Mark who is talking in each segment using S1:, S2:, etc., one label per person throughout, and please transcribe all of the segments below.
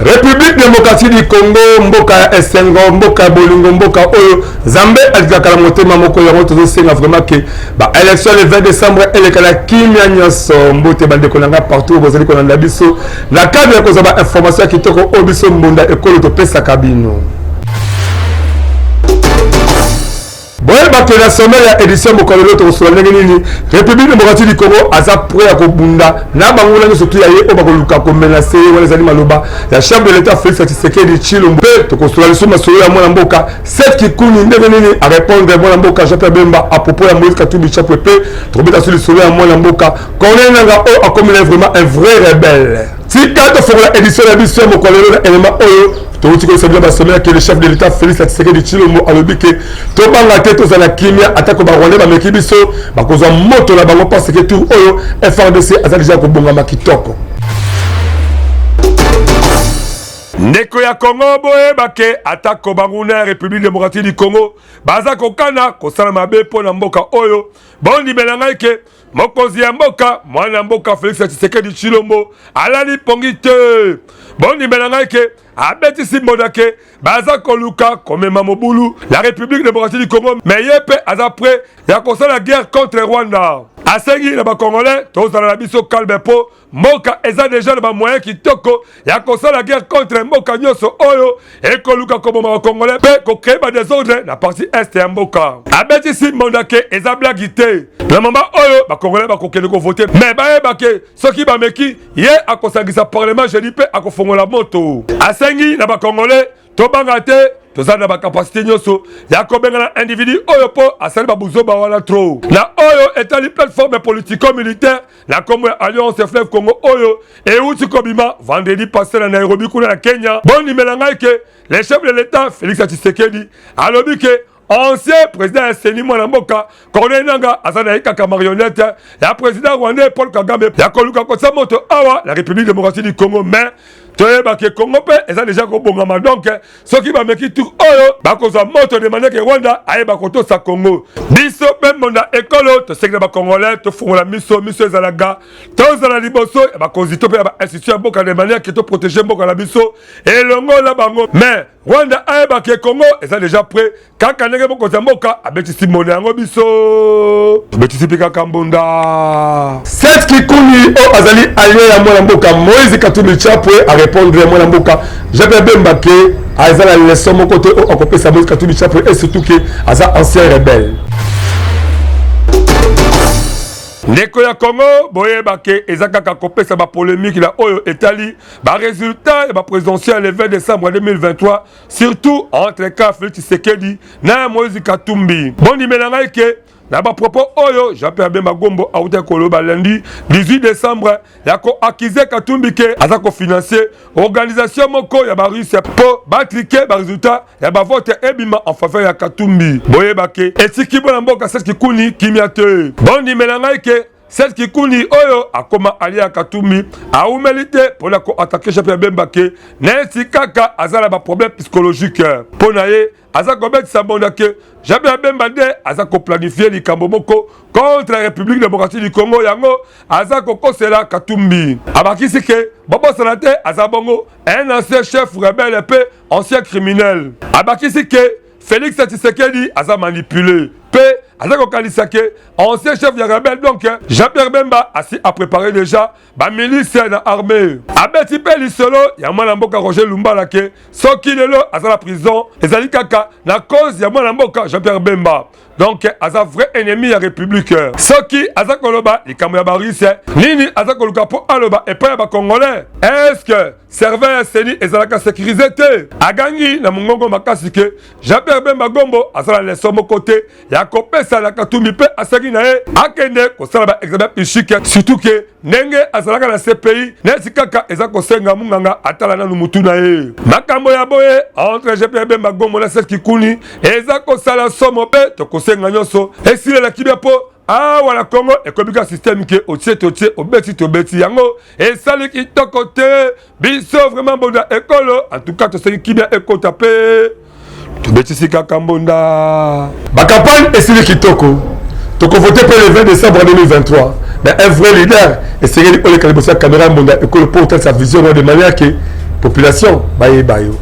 S1: République démocratique du Congo, mboka esengo, mboka bolingo, mboka oyo, Zambé alikaka motema moko yango tozo senga vraiment que ba élection le 20 décembre elekala kimia nyoso mbote bande konanga partout bozali konanda biso na cadre ya kozaba information kitoko obiso mbunda ekolo to pesa kabino. Boye bato la sommet ya édition bokolelo to solo nini République démocratique du Congo aza prêt à kobunda na bangola nyo surtout ya ye o bakoluka ko menacer wala zali maloba ya chef de l'état Félix Tshisekedi Tshilombo to kosola liso masolo ya mwana mboka cette qui kuni ndenge nini à répondre mwana mboka Jean-Pierre Bemba à propos ya Moïse Katumbi Chapwepe to beta sur lisolo ya mwana mboka connaît nanga o a comme vraiment un vrai rebelle si quand on fait l'édition de l'édition bokolelo na élément oyo tout ce que c'est bien que le chef de l'état Félix Tshisekedi Tshilombo a lobby que tout banga tête aux anakimia attaque ba Rwanda ba mekibiso ba kozwa moto la bango parce que tout oyo FRDC aza déjà ko bonga makitoko. Ndeko ya Congo boye bake atako banguna République démocratique du Congo baza kokana kosala mabe pona mboka oyo bondi belanga ke mokonzi ya mboka mwana mboka Félix Tshisekedi Tshilombo alali pongite bondi belanga ke abeti simboda ke baza koluka komema mobulu la République démocratique du Congo mais yepe aza prêt ya kosala la guerre contre Rwanda asengi na ba Congolais tozala la biso kalbe po mboka eza déjà na ba moyen kitoko ya kosala la guerre contre mboka nyoso oyo ekoluka koboma ba Congolais pe ko créer ba désordre na partie est ya mboka abeti simboda ke eza blagité na mama oyo ba Congolais ba kokende ko voter mais ba yeba ke soki ba meki ye akosangisa parlement jeudi pe akofongola moto asengi na ba Congolais to banga te tozana ba capacité nyoso ya kobenga na individu oyo po asali ba buzoba wala trop na oyo etali plateforme politico militaire na comme alliance fleuve Congo oyo et uti kobima vendredi passé na Nairobi kuna na Kenya bon nimelanga ke le chef de l'état Félix Tshisekedi alobi ke ancien président ya Seni mwana mboka Corneille Nangaa azana kaka marionnette ya président rwandais Paul Kagame ya koluka kosa moto awa la République démocratique du Congo mais toyeba ke Congo pe eza déjà kobongama donc soki ba meki tour oyo bakozwa moto de manière que Rwanda ayeba kotosa Congo biso pe monda ekolo to sekna ba Congolais to fungola miso ezalaga tozala liboso bakonzi to pe ba institution mboka de manière que to protéger mboka la biso elongo la bango mais Rwanda ayeba ke Congo eza déjà prêt kaka ndenge bokonzi mboka abetisi monde yango biso betisi pika kambunda cette qui kuni o azali allié ya mwana mboka Moïse Katumbi Chapwepe répondre moi mboka Jean-Pierre Bemba ke azala leçon mon côté au kopesa Moïse Katumbi Chapwepe et surtout que aza ancien rebelle Ndeko ya Congo boye bake ezaka ka kopesa ba polémique la oyo etali ba résultat et ba présidentiel le 20 décembre 2023 surtout entre cas Félix Tshisekedi na Moïse Katumbi bondi melanga ke na ba propos oyo Jean-Pierre Bemba Gombo a outé koloba lundi 18 décembre ya ko accuser Katumbi ke aza ko financer organisation moko ya ba Russie po ba cliquer ba résultat ya ba vote ebima en faveur ya Katumbi boye bake etiki bona mboka cette qui kuni kimiate bondi melanga ke cette qui kuni oyo akoma alia Katumbi a humilité pour la ko attaquer Jean-Pierre Bemba ke neti kaka azala ba problème psychologique ponaye aza kobet sabonda ke Jean-Pierre Bemba de aza ko planifier likambo moko contre la République démocratique du Congo yango aza ko kosela Katumbi abakisi ke bobo sanate aza bongo un ancien chef rebelle pe ancien criminel abakisi ke Félix Tshisekedi aza manipulé pe aza ko kanisa ke ancien chef de rebelle donc Jean-Pierre Bemba a préparé déjà ba milice na armée abeti pe lisolo ya mwana mboka Roger Lumbala ke soki lelo aza la prison ezali kaka na cause ya mwana mboka Jean-Pierre Bemba donc aza vrai ennemi ya République soki aza koloba likambo ya barise nini aza koluka po aloba et pas ba Congolais est-ce que serveur Seni ezalaka sécurisé te agangi na mongongo makasi ke Jean-Pierre Bemba Gombo azala leso mo côté ya kopesa la Katumbi pe asaki na ye akende kosala ba examen psychique surtout que ndenge azalaka na CPI neti kaka eza kosenga munganga atala nanu mutu na ye. Makambo ya boye entre GP Bemba Gombo na Seth Kikuni eza kosala somo pe tokosenga nyonso esilela kibia po wala Congo ekobika système ke otie obeti yango esali kitoko te biso vraiment bonda ekolo en tout cas tosengi kibia ekota pe tobetisi kaka mbonda bakampagne esili kitoko voter pour le 20 décembre 2023 mais un vrai leader essayer de coller la caméra mbonda ekolo pour sa vision de manière que population baye bayo.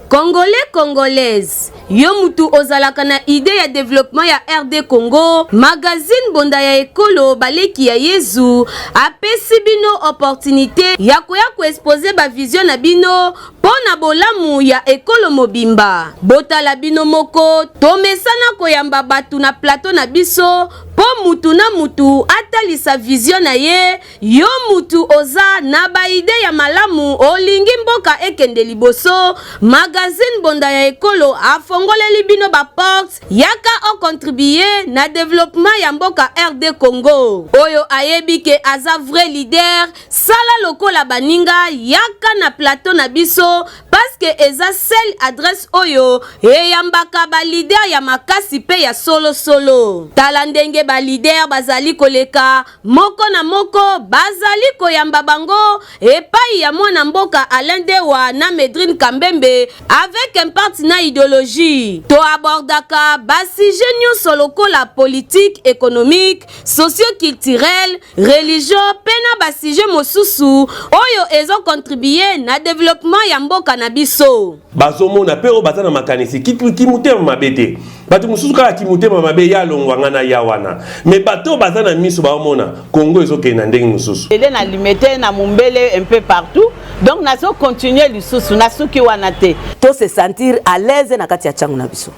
S2: Congolais, Congolaises, yo mutu ozalaka na idée ya développement ya RD Congo, magazine bonda ya ekolo baleki ya Yezu, apesi bino opportunité ya koya ko exposer ba vision na bino pona bolamu ya ekolo mobimba. Botala bino moko, tomesana koyamba batu na plateau na biso, po mutu na mutu atalisa vision na ye, yo mutu oza na ba idée ya malamu olingi mboka ekende liboso, magazine bonda ya ekolo afongoleli bino ba porte yaka o contribuer na développement ya mboka RD Congo. Oyo ayebi ke aza vrai leader, sala lokola baninga yaka na plateau na biso parce que eza seule adresse oyo eyambaka ba leader ya makasi pe ya solo. Tala ndenge ba leader bazali koleka moko na moko bazali koyamba bango epai ya mwana mboka Alain Dewa na Medrine Kambembe avec un partenaire idéologie. To abordaka basi nyonso lokola politique, économique, socio-culturel, religion, pena basi mosusu oyo ezo contribuer na développement ya mboka na biso.
S3: Bazomona pero batana makanisi kimutema mabete. Batu mususu kala kimutema mabe ya longwanga na yawana. Mais bato bazana miso baomona Congo ezoke na ndenge mususu.
S4: Elle na limité na mumbele un peu partout. Donc nazo continuer lisusu na suki wana te.
S5: To se sentir à l'aise na kati ya changu na biso.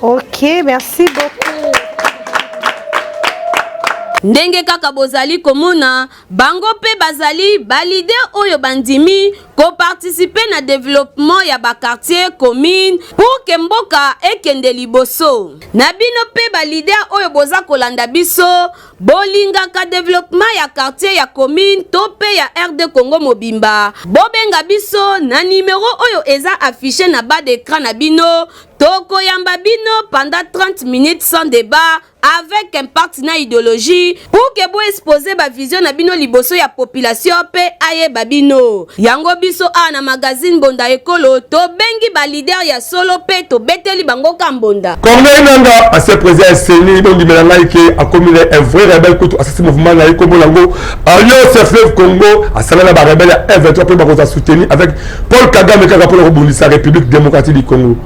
S6: OK, merci beaucoup.
S2: Ndenge kaka bozali komona bango pe bazali balide oyo bandimi ko participer na développement ya ba quartier commune pour que mboka ekende liboso. Na bino pe balide oyo boza kolanda biso bolinga ka développement ya quartier ya commune to pe ya RD Congo mobimba. Bobenga biso na numéro oyo eza affiché na bas d'écran na bino. Toko yamba bino pendant 30 minutes sans débat avec un partenaire idéologie pour que bo exposer ba vision na bino liboso ya population pe aye babino. Yango biso na magazine bonda ekolo to bengi ba leader ya solo pe to beteli bango kambonda.
S1: Corneille Nanga a se président Seni bondi melanga ke a commis un vrai rebelle contre ce mouvement na Congo lango. Alliance Fleuve Congo a salé ba rebelle à F23 pe ba ko soutenir avec Paul Kagame kaka pour rebondir la République démocratique du Congo.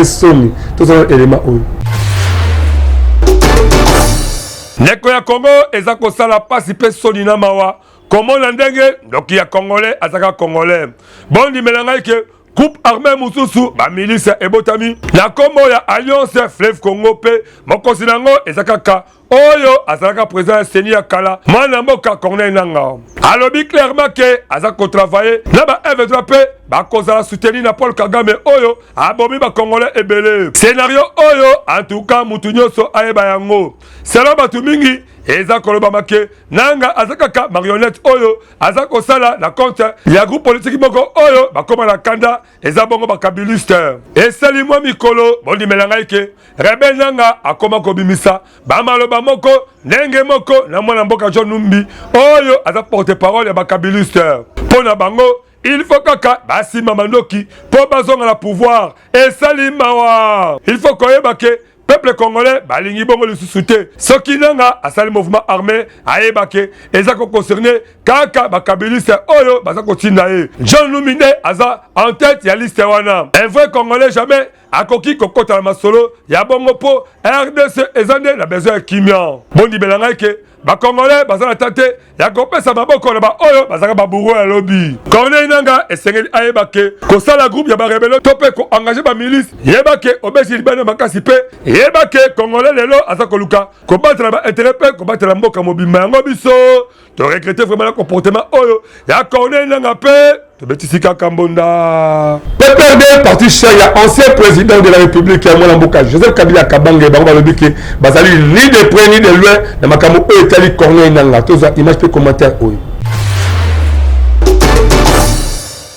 S1: Soni tout ça élément oyo Neko ya Congo eza kosala pasi pe soni na mawa komo na ndenge ndoki ya Congolais azaka Congolais bondi melanga ke groupe armé mususu ba milice ebotami na kombo ya Alliance Fleuve Congo pe mokosi nango ezakaka oyo azalaka président Seni ya kala mwana mboka Corneille Nanga alobi clairement ke azako travailler na ba F23 pe ba kozala soutenir na Paul Kagame oyo abomi ba Congolais ebele scénario oyo en tout cas mutu nyonso ayeba yango selon batu mingi eza koloba make Nanga azakaka marionnette oyo azako sala na compte ya groupe politique moko oyo bakoma na kanda eza bongo bakabiliste esali mwa mikolo bondi melanga ike rebel Nanga akoma kobimisa bamaloba moko ndenge moko na mwana mboka John Numbi oyo aza porte-parole ya bakabiliste pona bango il faut kaka basima mandoki po bazonga la pouvoir esali mawa il faut koyeba ke peuple congolais balingi bongo lisusu te soki Nanga asali mouvement armé ayebake eza ko concerné kaka bakabiliste oyo baza kotinda ye John Lumine aza en tête ya liste wana un vrai congolais jamais akoki kokota na masolo ya bongo po RDC ezande na besoin ya kimia bondi belanga ke ba congolais baza na tate ya kopesa maboko na ba oyo bazaka baburu ya lobby Corneille Nanga esengeli ayebake kosala groupe ya ba rebelle to pe ko engager ba milice yebake obesi libana makasi pe yebake congolais lelo aza koluka combattre ba intérêt pe combattre mboka mobimba yango biso to regretter vraiment le comportement oyo ya Corneille Nanga pe Betisika Kambonda. PPRD, parti cher, il y a ancien président de la République, Mwana Mboka, Joseph Kabila Kabange, Bango Lobiki, Bazali, ni de près ni de loin, na Makamo Etali Corneille Nanga, tous les images et commentaires.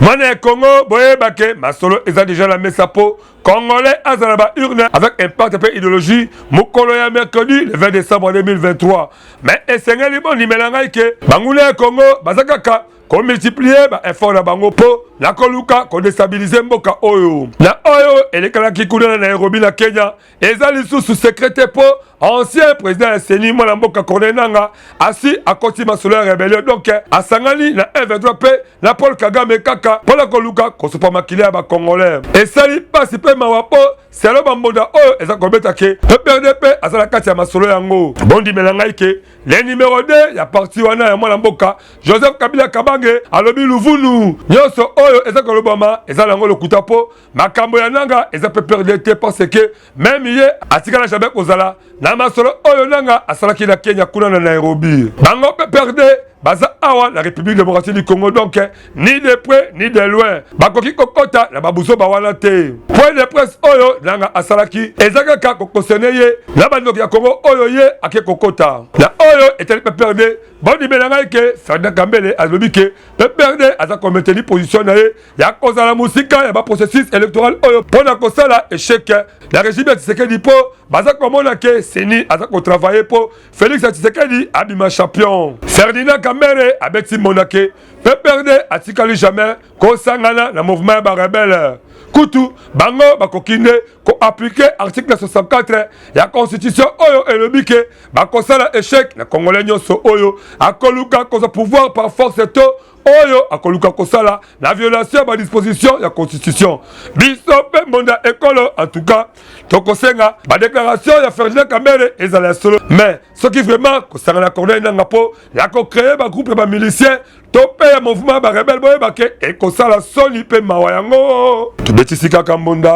S1: Mané Congo, Boye Bake, Masolo, ils ont déjà la Messapo, Congolais, Azalaba urne avec un parti de idéologie, Mokoloya mercredi, le 20 décembre 2023. Mais Essenga Libon, Nimelangaike, Bangoulé Congo, Bazakaka, qu'on multiplie effort na bango po na koluka ko déstabiliser mboka oyo na oyo elekala kikuna na Nairobi na Kenya ezali sous secrétaire po ancien président ya Seni mwana mboka Kornenanga asi akoti masolo ya rébellion donc asangani na M23 pe na Paul Kagame kaka pola koluka ko sopa makili ya ba congolais esali pasi pe mawapo selo bambonda oyo eza kobeta ke PPRDP azala kati ya masolo yango bondi melangai ke le numéro 2 ya parti wana ya mwana mboka Joseph Kabila Kabange alobi luvunu nyonso oyo eza kolobama eza nango lokuta po makambo ya nanga eza PPRD parce que même ye atikala jamais kozala na masolo oyo nanga asalaki na Kenya kuna na Nairobi bango PPRD baza awa la République démocratique du Congo donc ni de près ni de loin bakoki kokota na babuso bawana te point de presse oyo nanga asalaki ezaka ka kokosene ye na bandoki ya Congo oyo ye ake kokota na oyo etali PPRD bondi belanga ke Ferdinand Kambele alobi ke PPRD aza ko maintenir position na ye ya kozala musika ya ba processus électoral oyo pona kosala échec la régime ya Tshisekedi po baza komona ke Seni aza ko travailler po Félix Tshisekedi abima champion Ferdinand Kambele abeti monake PPRD atikali jamais ko sangana na mouvement ya ba rebelle kutu bango bakokinde ko appliquer article 64 ya constitution oyo elobi ke bakosala échec na congolais nyonso oyo akoluka koza pouvoir par force to oyo akoluka kosala la violation ba disposition ya constitution biso pe monda ekolo en tout cas tokosenga ba déclaration ya Ferdinand Kambele ezala solo mais ce qui vraiment kosanga na Corneille Nanga po ya ko créer ba groupe ba miliciens topé ya mouvement ba rebelle boye bake ekosala soni pe mawa yango Betisika Kambonda.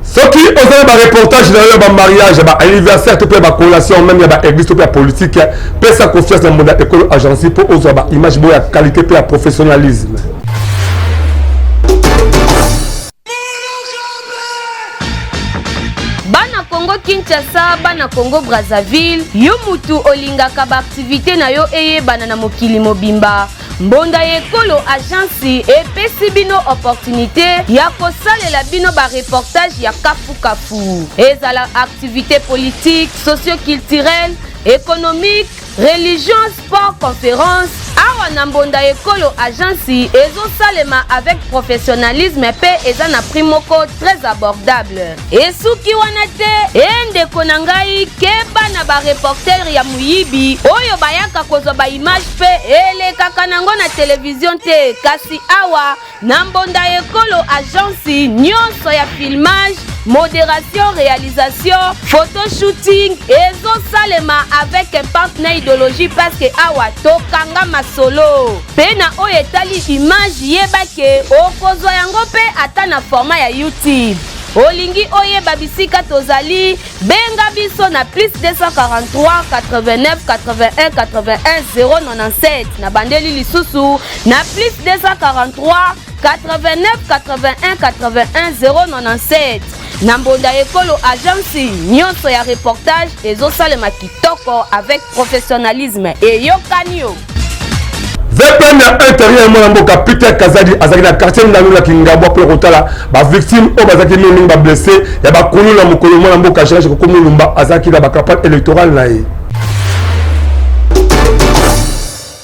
S1: Soki osala ba reportage na ba mariage ba anniversaire to pe ba collation même ya ba église to pe politique pe sa confiance na monda école agence pour ozo ba image boya qualité pe professionnalisme.
S2: Bana Congo Kinshasa, bana Congo Brazzaville, yo mutu olingaka ba activité na yo eyebana na mokili mobimba. Mbonda ekolo agence epesi bino opportunité ya kosalela bino ba reportage ya kafu kafu. Ezala activité politique, socio-culturelle, économique, religion, sport, conférence. Awa na Mbonda ekolo agence ezosalema avec professionnalisme pe eza na prix moko très abordable. Esuki wana te endeko na ngai keba na ba reporter ya muyibi oyo bayaka kozwa ba image pe elekaka nango na télévision te kasi awa na Mbonda ekolo agence nyonso ya filmage, modération, réalisation, photoshooting ezosalema avec un partenaire idéologie parce que awa tokanga masolo pena oyo etali image yebake okozwa yango pe ata na format ya YouTube. Olingi oyeba bisika tozali benga biso na plus 243 89 81 81 097 na bandeli lisusu na plus 243 89 81 81 097 na Mbonda ekolo agence nyonso ya reportage ezosalema kitoko avec professionnalisme et yokanio.
S1: VPN na intérieur mwana mboka Peter Kazadi azaki na quartier ndanu la Kingabwa pour kotala ba victime o bazaki mingi ba blessé ya ba kulu na mokolo mwana mboka Jean ko Lumba azaki na ba campagne électorale na ye.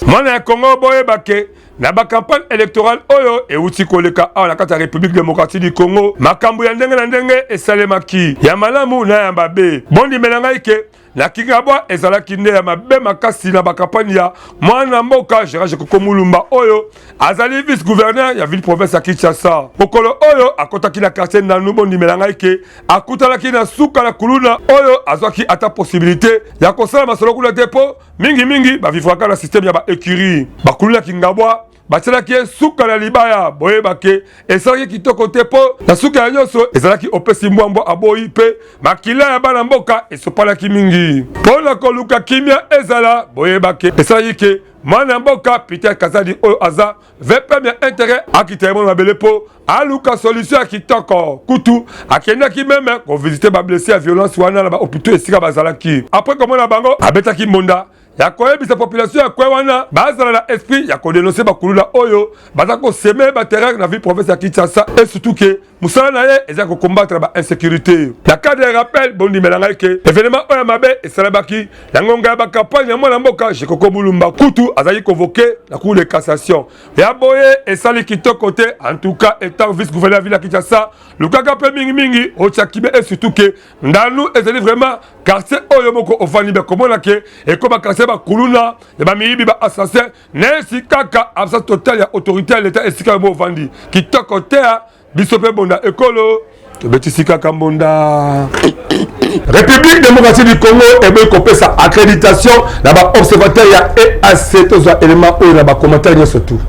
S1: Mwana ya Congo boye bake na ba campagne électorale oyo euti koleka a na kati ya République démocratique du Congo makambo ya ndenge na ndenge esalemaki ya malamu na ya mabe bondi melanga ike la Kingabwa ezalaki nde ya mabe makasi na ba campagne ya mwana mboka Jean Mulumba oyo azali vice gouverneur ya ville province ya Kinshasa mokolo oyo akotaki na quartier ndanu bondi melanga ike akutalaki na suka na kuluna oyo azwaki ata possibilité ya kosala masolo kula depo mingi ba vivaka na système ya ba écurie ba kuluna Kingabwa batielaki suka na libaya boyebake esalaki kitoko te po na suka ya nyonso ezalaki opesi mbwambwa aboyi pe makila ya bana mboka esopalaki mingi mpo na koluka kimia ezala boyebake esalaki ke mwana mboka Peter Kazadi oyo aza veut premier intérêt akita mon mabele po aluka solution kitoko kutu akendaki même ko visiter ba blessé à violence wana na ba hôpital esika bazalaki après comment na bango abetaki mbonda ya koyebisa population ya kwewana bazala na esprit ya kodénoncer bakulula oyo baza ko semer ba terrain na ville province ya Kinshasa et surtout que musala na ye eza ko combattre ba insécurité na cadre de rappel bondi melanga ke événement oyo mabe esalabaki na ngonga ba campagne ya mwana mboka Jekoko Mulumba kutu azali convoqué la cour de cassation ya boye esali kitoko te en tout cas étant vice-gouverneur ville ya Kinshasa lukaka pe mingi o tchakibe et surtout que ndanu ezali vraiment quartier oyo moko ofani be komona ke et comme quartier ba kuluna ya ba miyibi ba assassin nesi kaka absence totale ya autorité à l'état esika mo vandi kitoko te bisope bonda ekolo to betisika kambonda République démocratique du Congo et bien qu'on sa accréditation là-bas observateur il y a EAC tous les éléments ou là-bas commentaire surtout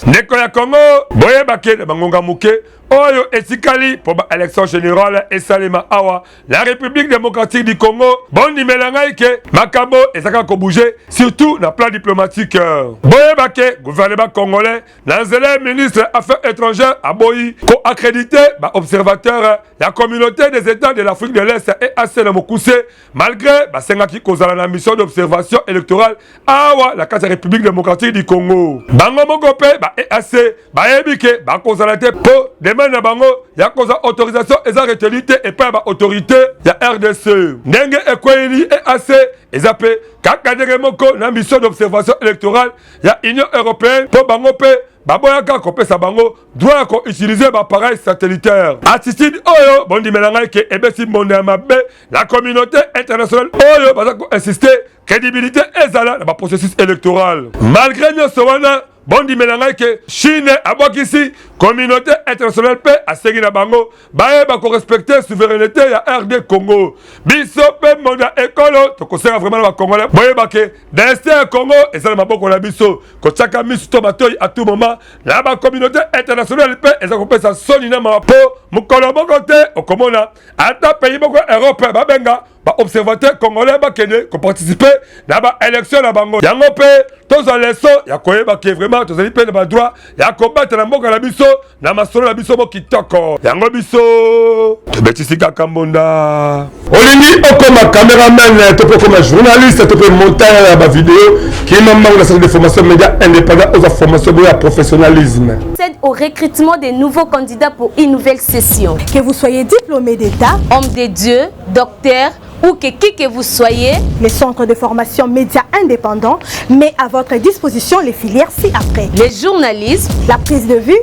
S1: Ndeko ya Congo boye bake na bangonga muke oyo etikali pour ba élection générale et salema awa la République démocratique du Congo bondi melangai ke makabo ezaka ko bouger surtout na plan diplomatique boye bake gouvernement congolais nanzele ministre affaires étrangères aboyi ko accrédité ba observateur la communauté des états de l'Afrique de l'Est et assez na mokuse malgré ba sengaki kozala na mission d'observation électorale awa la carte République démocratique du Congo bango moko pe ba EAC ba yebike ba kozala te po demande na bango ya koza autorisation eza retenite et pas ba autorité ya RDC ndenge ekweli EAC ezape kaka ndenge moko na mission d'observation électorale ya Union européenne po bango pe baboyaka kopesa bango droit ko utiliser ba appareil satellitaire attitude oyo bondi melanga ke ebesi monde mabe la communauté internationale oyo baza ko insister crédibilité ezala na ba processus électoral malgré nyonso wana bondi melanga ke Chine abokisi communauté internationale pe asengi na bango baye ba ko respecter souveraineté ya RD Congo biso pe monda ekolo to kosera vraiment ba congolais boye ba ke destin Congo ezala maboko na biso ko tsaka misu to batoyi à tout moment la ba communauté internationale pe ezala ko pesa soni na mapo mukolo moko te okomona ata pays moko Europe ba benga ba observateur congolais ba kene ko participer na ba élection na bango yango pe toza leso ya koyeba ke vraiment tozali pe na ba droit ya combattre na mboka na biso na masolo na biso mo kitoko yango biso tobetisika kambonda olingi okoma cameraman to pe comme journaliste to pe monteur ya ba vidéo qui est membre de la centre de formation média indépendant aux formations de professionnalisme
S2: c'est au recrutement des nouveaux candidats pour une nouvelle session
S6: Que vous soyez diplômé d'État,
S2: homme de Dieu docteur ou que vous soyez,
S6: les centres de formation médias indépendants met à votre disposition les filières ci-après.
S2: les journalistes,
S6: La prise de vue,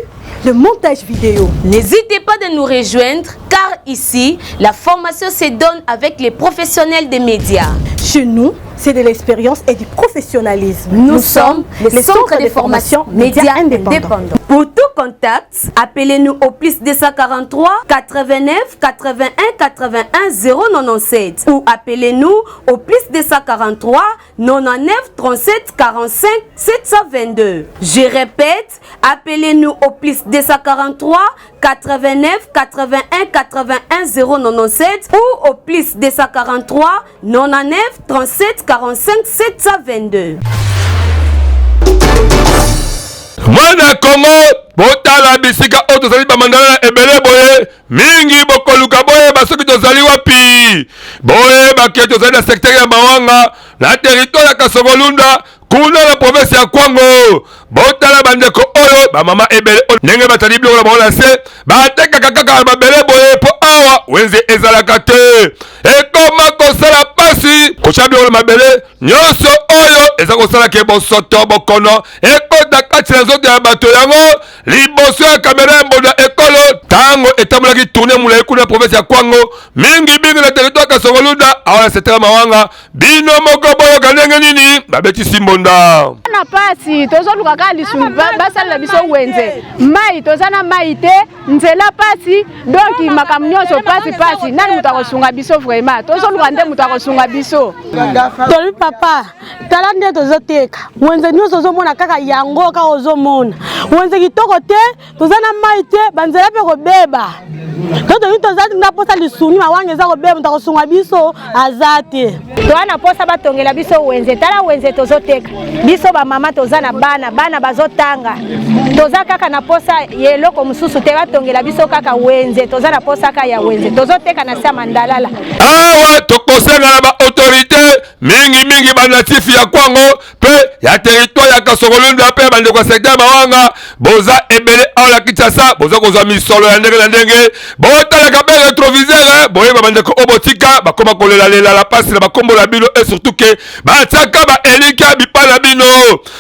S6: le montage vidéo.
S2: n'hésitez pas de nous rejoindre car ici, la formation se donne avec les professionnels des médias.
S6: Chez nous, c'est de l'expérience et du professionnalisme.
S2: Nous sommes les centres de formation médias indépendants. Pour tout contact, appelez-nous au plus 243 89 81 81 097 ou appelez-nous au plus 243 99 37 45 722. Je répète, appelez-nous au plus 243 89 81 81 097 ou au plus 243 99 37 45 722.
S1: mwana Congo botala bisika oyo tozali bamandala na ebele boye mingi bokoluka boye basoki tozali wapi boye bake tozali na secteur ya Mawanga na territoire ya Kasongolunda kuna na province ya Kwango botala bandeko oyo bamama ebele ndenge batali biloko na bango na se batekaka kaka babele boye po awa wenze ezalaka te ekoma kosala pasi kosala biloko na mabele nyonso oyo eza kosala ke bosoto bokono ekota kati na nzoto ya bato yango liboso ya kamera ya mbonda ekolo tango etambolaki tourne mulayi kuna na province ya Kwango mingi na territoire Kasongolunda awa na secteur ya Mawanga bino moko boyoka ndenge nini babetisi mbonda
S7: na pasi tozoluka kaka lisumu basalela biso wenze mai tozana mai te nzela pasi donc makambo nyonso pasi nani mutu akosunga biso vraiment tozoluka nde mutu akosunga biso
S6: Tolu papa, tala nde tozoteka. Wenze nyonso ozomona kaka yango kaka ozomona. Wenze kitoko te, tozana mai te, banzela pe
S8: beba toto vito zati na posa lisuni mawange za beba mutakosunga biso azate
S9: to ana posa batongela biso wenze tala wenze tozoteka biso ba mama tozana bana bazotanga toza kaka na posa yeloko mususu te batongela biso kaka wenze tozana posa kaka ya wenze tozoteka na sia mandalala
S1: awa tokosenga na ba autorité mingi banatif ya Kwango pe ya territoire ya Kasongolunda pe bande kwa secteur Mawanga boza ebele ala Kinshasa boza kozwa misolo ya ndenge na ndenge botala ka be rétroviseur boye bande ko obotika bakoma kolela la pasi na bakombo la bino et surtout que bataka ba elika bipala bino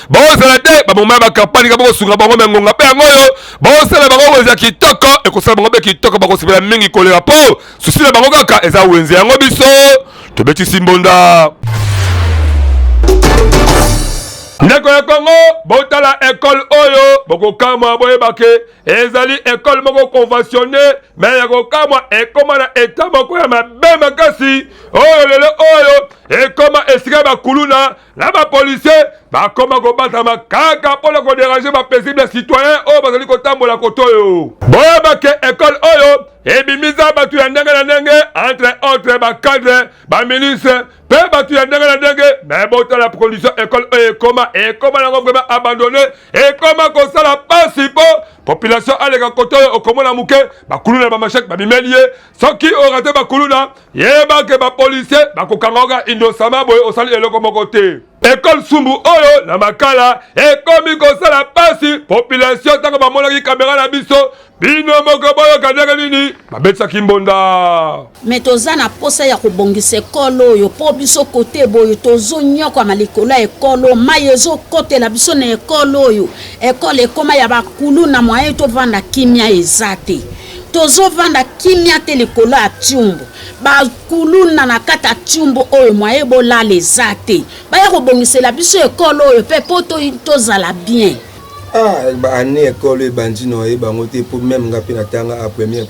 S1: boza la te ba moma ba campagne ka boko sunga bango mengonga pe ngoyo boza la bango boza kitoko e ko sala bango be kitoko bako sibela mingi kolela po susi na bango kaka eza wenze yango biso tobeti simbonda ndeko ya Congo botala école oyo boko kama boyebake ezali école moko conventionnée mais ya kokamwa ekoma na état moko ya mabe makasi oyo lelo oyo ekoma esika bakuluna na bapolisier bakoma kobatama kaka mpona kodéranger bapaisible citoyen oyo bazali kotambola koto oyo boyebake école oyo ebimiza batu ya ndenge na ndenge entre autres bacadre baministre pe batu ya ndenge na ndenge mais botala condition école oyo ekoma nango vraiment abandonné ekoma kosala pasi po population aleka koto oyo okomona muke bakuluna bamashek babimeli ye soki orate bakuluna yebake bapolisier bakokangoka indosama boye osali eloko moko te école sumbu oyo na makala ekomi kosala pasi population ntango bamonaki kamera na biso bino moko boyoka ndenge nini babetisaki mbonda
S10: me toza na posa ya kobongisa ekolo oyo mpo biso kote boyo tozonyokama likolo ya ekolo mai ezokotela biso na ekolo oyo ekolo ekoma ya bakulu na mwaye tovanda kimia eza te tozovanda kimia te likolo ya tiumbu bakuluna na kati ya tiumbu oyo mwaye bolala eza te baya kobongisela biso ekolo oyo mpe mpo tozala bien
S11: année école bandi no e bango te pour même ngapi na tanga à première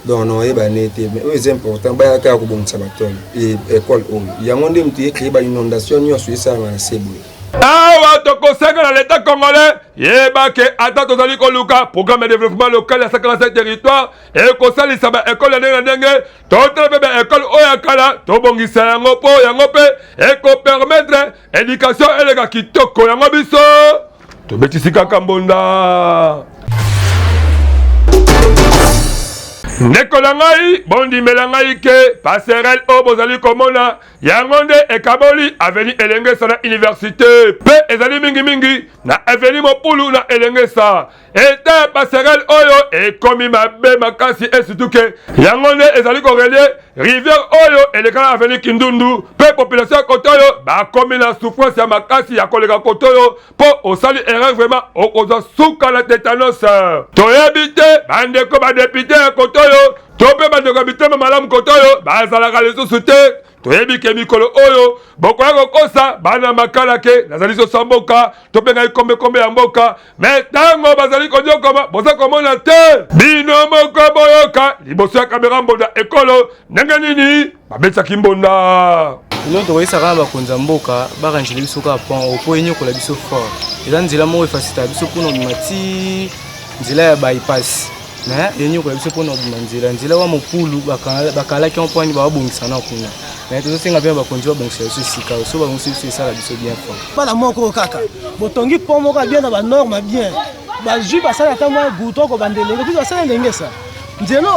S11: donc no e bané te mais c'est important ba ka ko bonsa batol et école o yango ndem te ke ba inondation nyoso isa na sebu
S1: awa tokosenga na l'état congolais yebake ata tozali koluka programme de développement local ya 57 territoire e kosalisa ba école ya ndenge na ndenge totala pe ba école oyo ya kala tobongisa yango po yango pe ekopermettre éducation eleka kitoko yango biso tobetisi kaka mbonda ndeko na ngai bondimela ngai ke passerelle oyo bozali komona yango nde ekaboli aveni elengesa na université pe ezali mingi na aveni mopulu na elengesa eta passerelle oyo ekomi mabe makasi esurtout ke yango nde ezali korelie rivière oyo eleka na aveni kindundu pe population ya koto oyo bakomi na souffrance ya makasi ya koleka koto oyo mpo osali erreur vraiment okozwa suka na tétanos toyebi te bandeko badepute ya koto oyo to mpe bandeko ya bitema malamu koto oyo bazalaka lisusu te toyebi ke mikolo oyo bokoya kokosa bana makala ke nazali sosa mboka to mpe ngai kombe ya mboka me ntango bazali konyokoma boza komona te bino moko boyoka liboso ya kamera mbonda ekolo ndenge nini babetisaki mbonda
S12: ino tokoyisaka na bakonzi ya mboka baranjeli biso kaka pon opo enyokola biso fort eza nzela moko efasitaka biso mpona obima ti nzela ya baipasi me enyokola biso mpona obima nzela wa mopulu bakalaki mponi babongisa na kuna me tozosenga mpe bakonzi babongisa biso esika so babongisa biso esala biso bien fort
S13: bana moko kaka botongi pont moko bien na banorme bien bazwi basala ata mwa guto kobandelenge puis basala elengesa nzela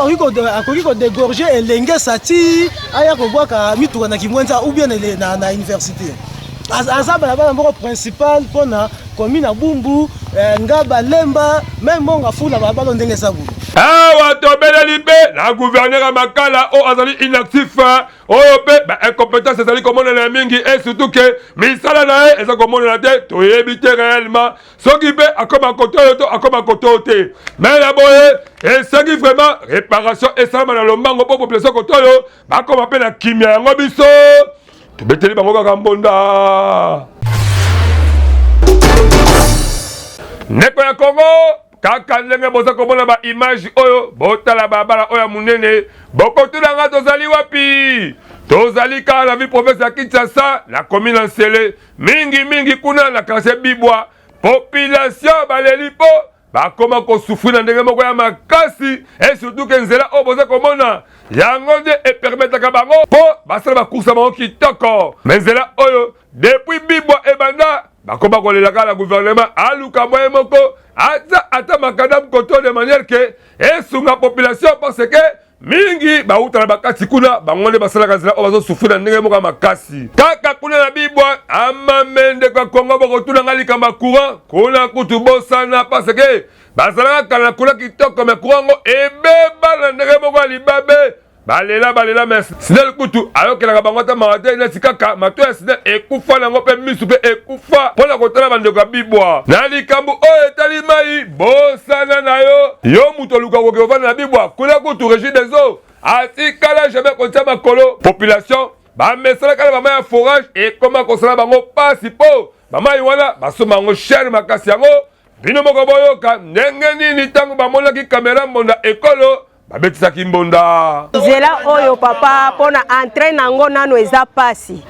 S13: akoki kodégorge elengesa ti aya kobwaka mituka na kimwenza ou bien na université aza balabala moko principal mpona komi na bumbu ngaba lemba même monga fula balabala ndenge eza bulu
S1: awa tobeleli mpe na gouverneur ya makala oyo azali inactif oyo mpe baincompétence ezali komonana mingi e surtout ke misala na ye eza komonana te toyebi te réellement soki mpe akoma koto oyo to akoma koto te mais ya boye esengi vraiment réparation esalama na lombango mpo population koto oyo bakoma mpe na kimia yango biso tobeteli bango kaka mbonda ndeko ya Congo kaka ndenge boza komona ba image oyo botala babala oyo munene bokotulanga tozali wapi tozali kaka na ville province ya Kinshasa la commune Nsele mingi kuna na quartier Bibwa population baleli po bakoma kosufri na ndenge moko ya makasi et surtout ke nzela oyo boza komona yango nde epermetaka bango mpo basala bakursa bango kitoko. Me nzela oyo depuis bibwa ebanda bakoma kolela kaka na gouvernement aluka moye moko ata makadamu koto de manière ke esunga population parce que mingi bauta na bakati kuna bango nde basalaka nzela oyo bazosufri na ndenge moko ya makasi. Kaka kuna na bibwa amamende kwa Kongo bokotuna nga likamba courant kuna kutu bosana parce que bazalaka kala kuna kitoko me courant ngo ebeba na ndenge moko ya libabe balela mais sinel kutu ayokelaka bango ata mawate neti kaka mato ya sinel ekufa nango mpe misu mpe ekufa mpona kotala bandeko ya bibwa na likambo oyo etali mai bosana na yo mutu oluka koke ovanda na bibwa kuna kutu régime des eaux atikala jamais kotia makolo population bamesala kala bama ya forage ekoma kosala bango pasi mpo bamai wana basomba yango chere makasi yango bino moko boyoka ndenge nini ntango bamonaki kamera mbonda ekolo babetisaki mbonda.
S9: Nzela oyo papa pona entraîne nango nano eza pasi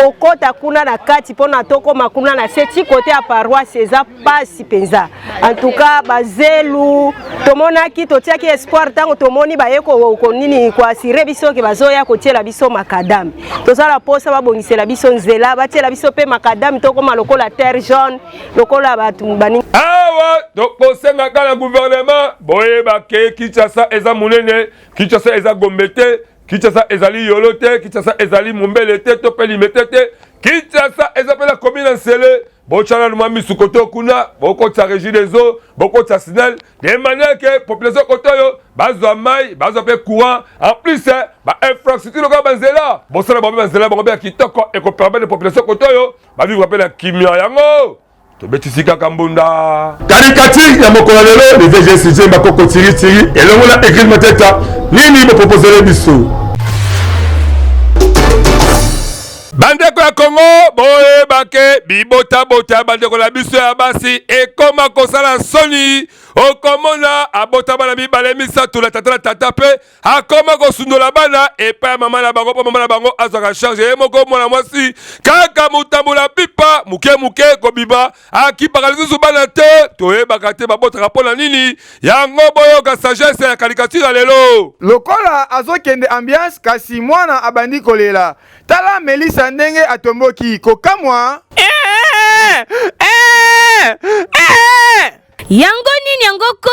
S9: kokota kuna na kati pona tokoma kuna na seti côté ya paroisse eza pasi penza. En tout cas bazelu tomonaki totiaki espoir tango tomoni bayeko konini kwa assurer biso ke bazoya kotiela biso makadam tozala posa babongisela biso nzela batiela biso pe makadam tokoma lokola terre jaune lokola batu bani
S1: awa tokosenga kala gouvernement boyeba ke Kinshasa eza munene Kinshasa eza gombete Kinshasa ezali yolote Kinshasa ezali mumbele te to pelimete te Kinshasa eza pe la commune ensele bochana numa misukoto kuna boko tsa régie des eaux boko tsa sinel de manière que population kotoyo bazwa mai bazwa pe courant en plus ba infrastructure ko banzela bosala ba banzela ba ba kitoko et ko permettre population kotoyo ba vivre pe la kimia yango tobetisika kambunda karikati ya mokolo lelo le VGCG bakoko tiri elongo na écrit mateta nini bo proposer biso bandeko ya Kongo boyeba ke bibota bandeko la biso ya basi ekoma kosala soni okomona abota bana mibale misatu la tata pe akoma kosundola bana epa mama na bango po mama na bango azwaka charge ye moko mwana mwasi kaka mutambula pipa muke kobiba akipaka lisusu bana te toyebaka te babotaka mpona nini yango boyoka sagesse ya caricature lelo
S14: lokola azokende ambiance kasi mwana abandi kolela tala Melissa ndenge atomboki kokamwa
S2: yango nini yangoko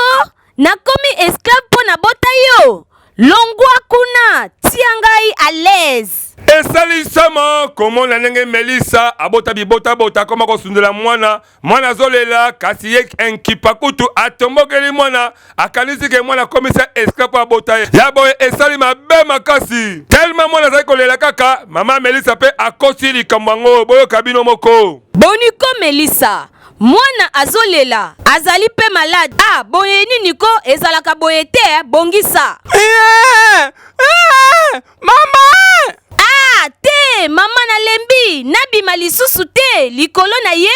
S2: nakomi esclave mpo na bota yo longwa kuna tia ngai à l'aise
S1: esalisama komona ndenge Melissa abota bibota koma kosundela mwana zolela kasi ye enkipa kutu atombokeli mwana akanisi ke mwana komisa esclave abota ye ya boye esali mabe makasi tellement mwana azali kolela kaka mama Melissa pe akosi likambo yango boyoka bino moko
S2: boniko Melissa mwana azolela azali pe malade boye nini ko ezalaka boye te bongisa
S14: mama
S2: te mama na lembi nabima lisusu te likolo na ye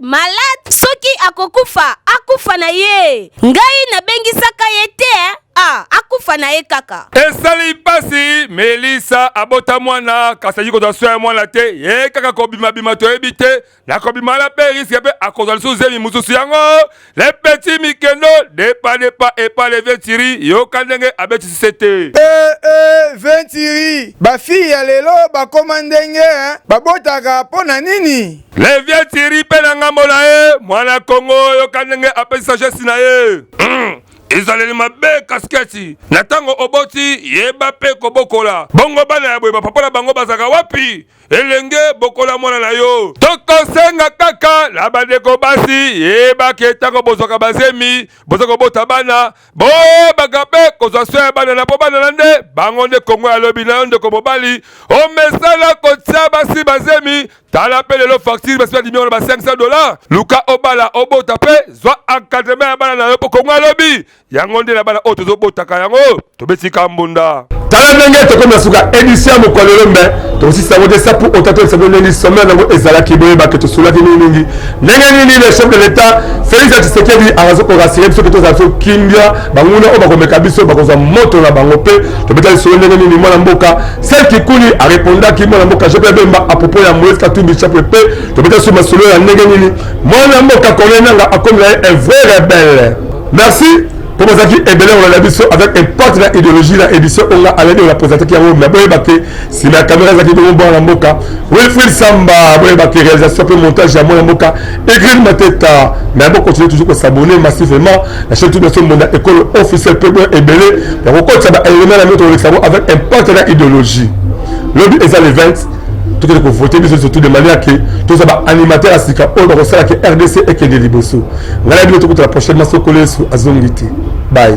S2: malade soki akokufa akufa na ye ngai nabengisaka ye te akufa na ye kaka
S1: esali pasi Melissa abota mwana kasi ayi kozwa soya mwana te ye kaka kobima toyebi te na kobima pe riske pe akozwa lisusu zemi mosusu yango le petit mikeno depa epa le ventiri yoka ndenge abetisi se te
S14: ventiri bafille ya lelo bakoma ndenge babotaka mpo na nini
S1: le ventiri pe na ngambo na ye mwana Kongo yoka ndenge apesi sagesse na ye ezaleli mabe kasketi na tango oboti yeba pe kobokola bongo bana ya boye bapapa na bango bazaka wapi elenge bokola mwana na yo tokosenga kaka na bandeko basi yebaki tango bozwaka bazemi boza kobota bana boyebaka pe kozwa so ya bana na po bana na nde bango nde Kongo alobi na yo ndeko mobali omesala kotia basi bazemi tala pe lelo facture basi badimi wana ba $500 luka obala obota pe zwa encadrement ya bana na yo po Kongo alobi yango nde na bana oyo tozobotaka yango tobetika mbunda tala ndenge tokomi suka édition mokolelo mbe tosisa ngo ça pour otato ça donner sommet nango ezalaki boyeba ke tosolaki mingi ndenge nini le chef de l'état Félix Tshisekedi arazo ko rassurer biso ke tozaso kimbia banguna o bakomeka biso bakoza moto na bango pe tobetali solo ndenge nini mwana mboka celle qui kuli a répondaki mwana mboka je peux bemba à propos ya Moïse Katumbi chapeau pe tobetali solo masolo ya ndenge nini mwana mboka kolonanga akomi un vrai rebelle. Merci. Pour vous dire, on a l'habitude avec un partenaire idéologie, la édition, on a allé de la présenter qui a eu, mais bon, si la caméra est dans le bon en boca, Wilfried Samba, bon, réalisation, peu montage, à mon boca, écrit ma tête, mais bon, continue toujours à s'abonner massivement, la chaîne de son monde, école officielle, peu et belé, mais on continue à éliminer la méthode avec un partenaire idéologie. Le but est à l'event. Tout est voter surtout de manière que tout ça va animateur à Sika on va recevoir que RDC et que des Liboso. On va la prochaine masse collée sur Azongiti. Bye.